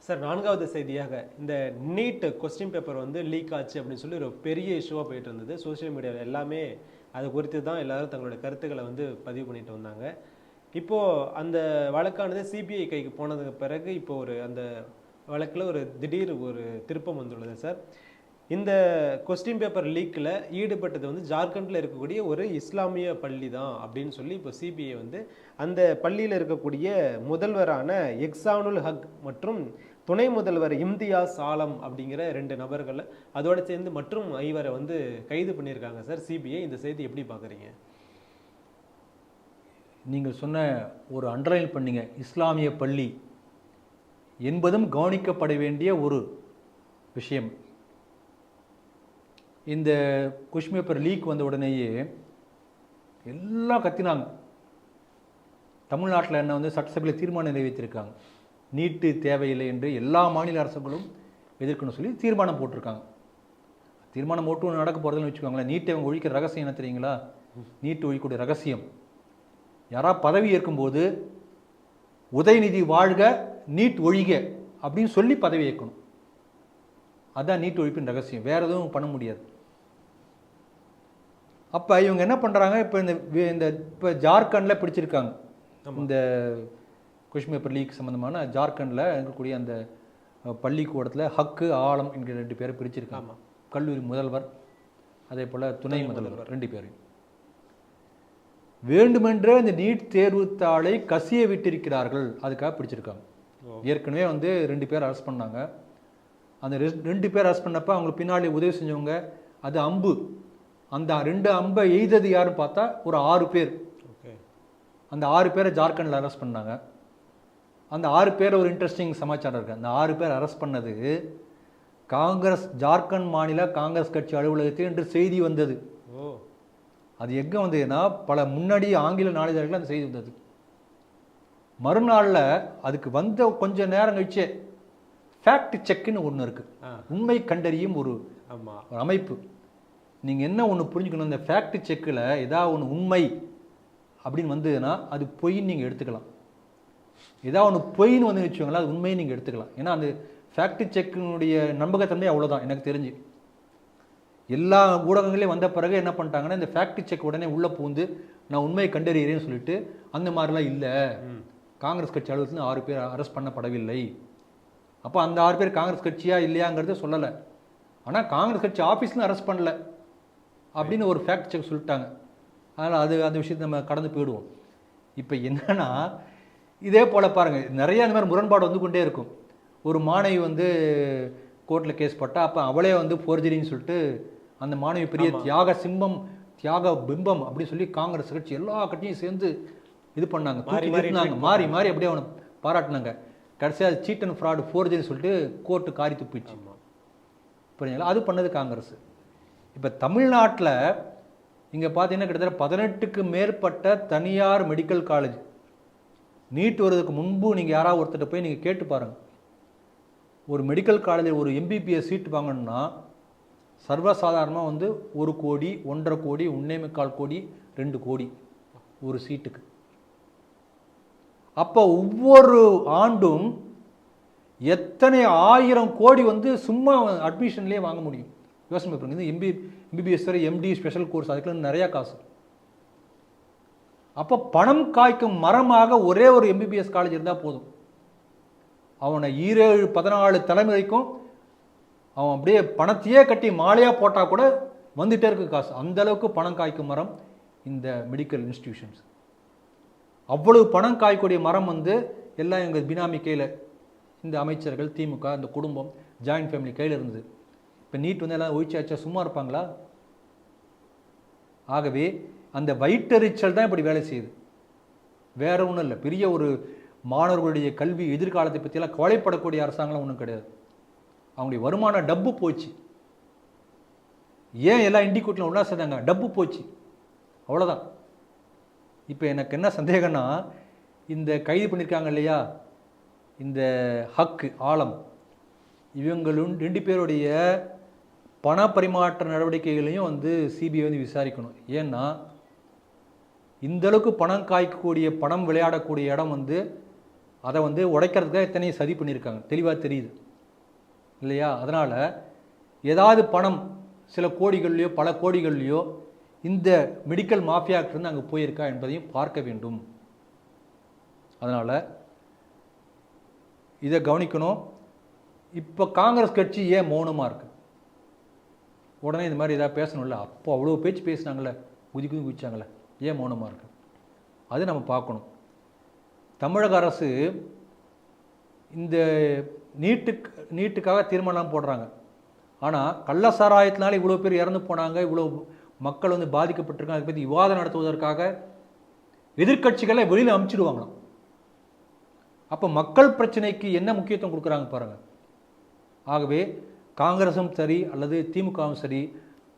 Sir, நான்காவது செய்தியாக இந்த நீட் கொஸ்டின் பேப்பர் வந்து லீக் ஆச்சு அப்படின்னு சொல்லி ஒரு பெரிய இஷ்யூவாக போயிட்டு இருந்தது. சோஷியல் மீடியாவில் எல்லாமே அது குறித்து தான் எல்லாரும் தங்களுடைய கருத்துக்களை வந்து பதிவு பண்ணிட்டு வந்தாங்க. இப்போது அந்த வழக்கானது சிபிஐ கைக்கு போனதுக்கு பிறகு இப்போ அந்த வழக்கில் திடீர் திருப்பம் வந்துள்ளது சார். இந்த கொஸ்டின் பேப்பர் லீக்கில் ஈடுபட்டது வந்து ஜார்க்கண்டில் இருக்கக்கூடிய ஒரு இஸ்லாமிய பள்ளி தான் அப்படின்னு சொல்லி இப்போ சிபிஐ வந்து அந்த பள்ளியில் இருக்கக்கூடிய முதல்வரான எக்ஸானுல் ஹக் மற்றும் துணை முதல்வர் இம்தியாஸ் ஆலம் அப்படிங்கிற 2 நபர்களை அதோடு சேர்ந்து மற்றும் 5 வந்து கைது பண்ணியிருக்காங்க சார் சிபிஐ. இந்த செய்தி எப்படி பார்க்குறீங்க? நீங்கள் சொன்ன ஒரு அண்டர்லைன் பண்ணீங்க, இஸ்லாமிய பள்ளி என்பதும் கவனிக்கப்பட வேண்டிய ஒரு விஷயம். இந்த கொஸ்டின் பேப்பர் லீக் வந்த உடனேயே எல்லாம் கத்தினாங்க. தமிழ்நாட்டில் என்ன வந்து சட்டசபையில் தீர்மானம் நிறைவேற்றிருக்காங்க, நீட்டு தேவையில்லை என்று எல்லா மாநில அரசுகளும் எதிர்க்கணும் சொல்லி தீர்மானம் போட்டிருக்காங்க. தீர்மானம் போட்டு ஒன்று நடக்க போகிறதுன்னு வச்சுக்கோங்களேன். நீட்டை அவங்க ஒழிக்கிற ரகசியம் என்ன தெரியுங்களா? நீட்டு ஒழிக்கக்கூடிய ரகசியம், யாராவது பதவி ஏற்கும்போது உதயநிதி வாழ்க நீட் ஒழிக அப்படின்னு சொல்லி பதவி ஏற்கணும். அதுதான் நீட் ஒழிப்பின் ரகசியம், வேற எதுவும் பண்ண முடியாது. அப்போ இவங்க என்ன பண்ணுறாங்க, இப்போ ஜார்க்கண்டில் பிடிச்சிருக்காங்க. இந்த கொஸ்டின் பேப்பர் லீக் சம்மந்தமான ஜார்க்கண்டில் இருக்கக்கூடிய அந்த பள்ளிக்கூடத்தில் ஹக்கு ஆலம் என்கிற 2 பேரை பிடிச்சிருக்காங்க. கல்லூரி முதல்வர் அதே போல் துணை முதல்வர் 2 பேரையும் வேண்டுமென்றே இந்த நீட் தேர்வுத்தாளை கசிய விட்டிருக்கிறார்கள், அதுக்காக பிடிச்சிருக்காங்க. ஏற்கனவே வந்து 2 பேர் அரெஸ்ட் பண்ணாங்க. அந்த 2 பேர் அரெஸ்ட் பண்ணப்போ அவங்களுக்கு பின்னாடி உதவி செஞ்சவங்க அது அம்பு, அந்த 2 அம்பை எய்தது யாருன்னு பார்த்தா ஒரு 6 பேர். அந்த 6 பேரை ஜார்க்கண்டில் அரெஸ்ட் பண்ணாங்க. அந்த 6 பேர் ஒரு இன்ட்ரெஸ்டிங் சமாச்சாரம் இருக்குது. அந்த 6 பேர் அரெஸ்ட் பண்ணது காங்கிரஸ் ஜார்க்கண்ட் மாநில காங்கிரஸ் கட்சி அலுவலகத்தில் என்று செய்தி வந்தது. அது எங்கே வந்ததுன்னா பல முன்னாடி ஆங்கில நாளிதழ்கள் அந்த செய்தி வந்தது. மறுநாளில் அதுக்கு வந்த கொஞ்சம் நேரம் கழிச்சே ஃபேக்ட் செக்குன்னு ஒன்று இருக்குது, உண்மை கண்டறியும் ஒரு அமைப்பு. நீங்கள் என்ன ஒன்று புரிஞ்சுக்கணும், இந்த ஃபேக்ட் செக்கில் ஏதாவது ஒன்று உண்மை அப்படின்னு வந்ததுன்னா அது பொய்ன்னு நீங்கள் எடுத்துக்கலாம். ஏதாவது ஒன்று பொய்ன்னு வந்து வச்சுக்கோங்களேன், அது உண்மையை நீங்கள் எடுத்துக்கலாம். ஏன்னா அந்த ஃபேக்ட் செக்கினுடைய நம்பகத்தன்மை அவ்வளோதான் எனக்கு தெரிஞ்சு. எல்லா ஊடகங்களையும் வந்த பிறகு என்ன பண்ணிட்டாங்கன்னா இந்த ஃபேக்ட் செக் உடனே உள்ளே பூந்து நான் உண்மையை கண்டறிகிறேன்னு சொல்லிட்டு அந்த மாதிரிலாம் இல்லை, காங்கிரஸ் கட்சி அலுவலகத்தில் 6 பேர் அரெஸ்ட் பண்ணப்படவில்லை. அப்போ அந்த 6 பேர் காங்கிரஸ் கட்சியா இல்லையாங்கிறத சொல்லலை, ஆனால் காங்கிரஸ் கட்சி ஆஃபீஸ்லையும் அரெஸ்ட் பண்ணல அப்படின்னு ஒரு ஃபேக்ட் செக் சொல்லிட்டாங்க. அதனால் அந்த விஷயத்தை நம்ம கடந்து போயிடுவோம். இப்போ என்னன்னா இதே போல் பாருங்கள், நிறைய இந்த மாதிரி முரண்பாடு வந்து கொண்டே இருக்கும். ஒரு மாணவி வந்து கோர்ட்டில் கேஸ் போட்டா அப்போ அவளே வந்து ஃபோர்ஜரின்னு சொல்லிட்டு அந்த மாணவி பெரிய தியாக சிம்பம் தியாக பிம்பம் அப்படின்னு சொல்லி காங்கிரஸ் கட்சி எல்லா கட்சியும் சேர்ந்து இது பண்ணாங்க, மாறி மாறி அப்படியே அவனை பாராட்டினாங்க. கடைசியாக சீட் அண்ட் ஃப்ராடு ஃபோர்ஜரின்னு சொல்லிட்டு கோர்ட்டு காரி துப்பிச்சு. புரியுங்களா? அது பண்ணது காங்கிரஸ். இப்போ தமிழ்நாட்டில் இங்கே பார்த்தீங்கன்னா கிட்டத்தட்ட 18க்கு மேற்பட்ட தனியார் மெடிக்கல் காலேஜ் நீட் வருவதற்கு முன்பு நீங்கள் யாராவது ஒருத்தர் போய் நீங்கள் கேட்டு பாருங்கள். ஒரு மெடிக்கல் காலேஜில் ஒரு எம்பிபிஎஸ் சீட் வாங்கணும்னா சர்வசாதாரணமாக வந்து 1 கோடி 1.5 கோடி 1.25 கோடி 2 கோடி ஒரு சீட்டுக்கு. அப்போ ஒவ்வொரு ஆண்டும் எத்தனை 1000 கோடி வந்து சும்மா அட்மிஷன்லேயே வாங்க முடியும். யோசனை பண்ணுங்க. இந்த எம்பிபிஎஸ் எம்டி ஸ்பெஷல் கோர்ஸ் அதுக்குலாம் நிறையா காசு. அப்போ பணம் காய்க்கும் மரமாக ஒரே ஒரு எம்பிபிஎஸ் காலேஜ் இருந்தால் போதும், அவனை 17-14 தலைமுறைக்கும் அவன் அப்படியே பணத்தையே கட்டி மாலையாக போட்டால் கூட வந்துகிட்டே இருக்கு காசு. அந்த அளவுக்கு பணம் காய்க்கும் மரம் இந்த மெடிக்கல் இன்ஸ்டிடியூஷன்ஸ். அவ்வளவு பணம் காய்க்கூடிய மரம் வந்து எல்லாம் எங்கள் பினாமி கையில், இந்த அமைச்சர்கள், திமுக, இந்த குடும்பம், ஜாயின்ட் ஃபேமிலி கையில் இருந்தது. இப்போ நீட் வந்து எல்லாம் ஒழிச்சாச்சா சும்மா இருப்பாங்களா? ஆகவே அந்த வயிற்றெரிச்சல் தான் இப்படி வேலை செய்யுது, வேற ஒன்றும் இல்லை. பெரிய ஒரு மாணவர்களுடைய கல்வி எதிர்காலத்தை பற்றியெல்லாம் கவலைப்படக்கூடிய அரசாங்கம் ஒன்றும் கிடையாது. அவங்களுடைய வருமான டப்பு போச்சு. ஏன் எல்லாம் இண்டிகூட்டில் ஒன்றா சேர்ந்தாங்க? டப்பு போச்சு, அவ்வளோதான். இப்போ எனக்கு என்ன சந்தேகம்னா, இந்த கைது பண்ணியிருக்காங்க இல்லையா இந்த ஹக்கு ஆலம், இவங்களும் 2 பேருடைய பண பரிமாற்ற நடவடிக்கைகளையும் வந்து சிபிஐ வந்து விசாரிக்கணும். ஏன்னா இந்தளவுக்கு பணம் காய்க்கக்கூடிய பணம் விளையாடக்கூடிய இடம் வந்து அதை வந்து உடைக்கிறதுக்காக எத்தனையும் சதி பண்ணியிருக்காங்க, தெளிவாக தெரியுது இல்லையா? அதனால் ஏதாவது பணம் சில கோடிகள்லையோ பல கோடிகள்லையோ இந்த மெடிக்கல் மாஃபியாக்கிட்டேருந்து அங்கே போயிருக்கா என்பதையும் பார்க்க வேண்டும். அதனால் இதை கவனிக்கணும். இப்போ காங்கிரஸ் கட்சி ஏன் மௌனமாக இருக்கு? உடனே இந்த மாதிரி ஏதாவது பேசணும்ல, அப்போ அவ்வளோ பேச்சு பேசினாங்களே, குதி குதிச்சாங்களே, ஏன் மௌனமாக இருக்கு? அது நம்ம பார்க்கணும். தமிழக அரசு இந்த நீட்டுக்காக தீர்மானம் போடுறாங்க. ஆனால் கள்ள சாராயத்தினால இவ்வளோ பேர் இறந்து போனாங்க, இவ்வளோ மக்கள் வந்து பாதிக்கப்பட்டிருக்காங்க, அதை பற்றி விவாதம் நடத்துவதற்காக எதிர்கட்சிகளை வெளியில் அமுச்சிடுவாங்களாம். அப்போ மக்கள் பிரச்சனைக்கு என்ன முக்கியத்துவம் கொடுக்குறாங்க பாருங்கள். ஆகவே காங்கிரஸும் சரி அல்லது திமுகவும் சரி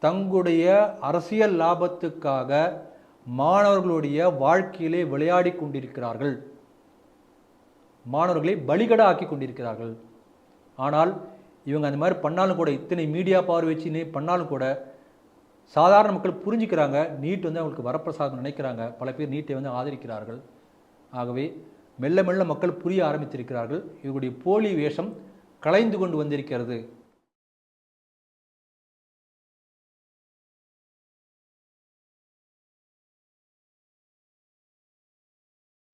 தங்களுடைய அரசியல் லாபத்துக்காக மாணவர்களுடைய வாழ்க்கையிலே விளையாடி கொண்டிருக்கிறார்கள், மாணவர்களை பலிகடா ஆக்கி கொண்டிருக்கிறார்கள். ஆனால் இவங்க அந்த மாதிரி பண்ணாலும் கூட, இத்தனை மீடியா பவர் வச்சு பண்ணாலும் கூட சாதாரண மக்கள் புரிஞ்சுக்கிறாங்க. நீட் வந்து அவங்களுக்கு வரப்பிரசாதம் நினைக்கிறாங்க. பல பேர் நீட்டை வந்து ஆதரிக்கிறார்கள். ஆகவே மெல்ல மெல்ல மக்கள் புரிய ஆரம்பித்திருக்கிறார்கள். இவர்களுடைய போலி வேஷம் கலைந்து கொண்டு வந்திருக்கிறது.